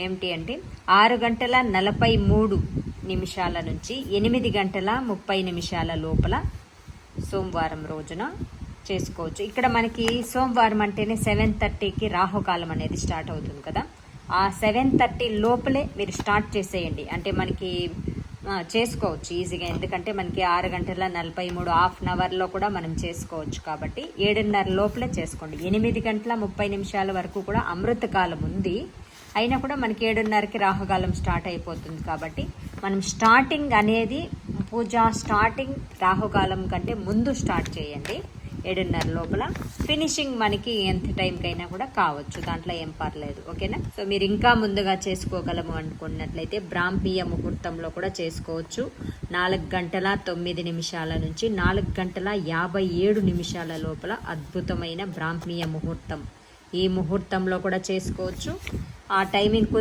ఏమిటి అంటే 6:43 నుంచి 8:30 లోపల సోమవారం రోజున చేసుకోవచ్చు. ఇక్కడ మనకి సోమవారం అంటేనే 7:30కి రాహుకాలం అనేది స్టార్ట్ అవుతుంది కదా, ఆ 7:30 లోపలే మీరు స్టార్ట్ చేసేయండి. అంటే మనకి చేసుకోవచ్చు ఈజీగా, ఎందుకంటే మనకి 6:43 హాఫ్ అన్ అవర్లో కూడా మనం చేసుకోవచ్చు. కాబట్టి 7:30 లోపలే చేసుకోండి. 8:30 వరకు కూడా అమృతకాలం ఉంది, అయినా కూడా మనకి 7:30కి రాహుకాలం స్టార్ట్ అయిపోతుంది. కాబట్టి మనం స్టార్టింగ్ అనేది పూజ స్టార్టింగ్ రాహుకాలం కంటే ముందు స్టార్ట్ చేయండి 7:30 లోపల. ఫినిషింగ్ మనకి ఎంత టైంకైనా కూడా కావచ్చు, దాంట్లో ఏం పర్లేదు. ఓకేనా? సో మీరు ఇంకా ముందుగా చేసుకోగలము అనుకున్నట్లయితే బ్రాహ్మీయ ముహూర్తంలో కూడా చేసుకోవచ్చు. 4:09 నుంచి 4:57 లోపల అద్భుతమైన బ్రాహ్మీయ ముహూర్తం, ఈ ముహూర్తంలో కూడా చేసుకోవచ్చు. ఆ టైమింగ్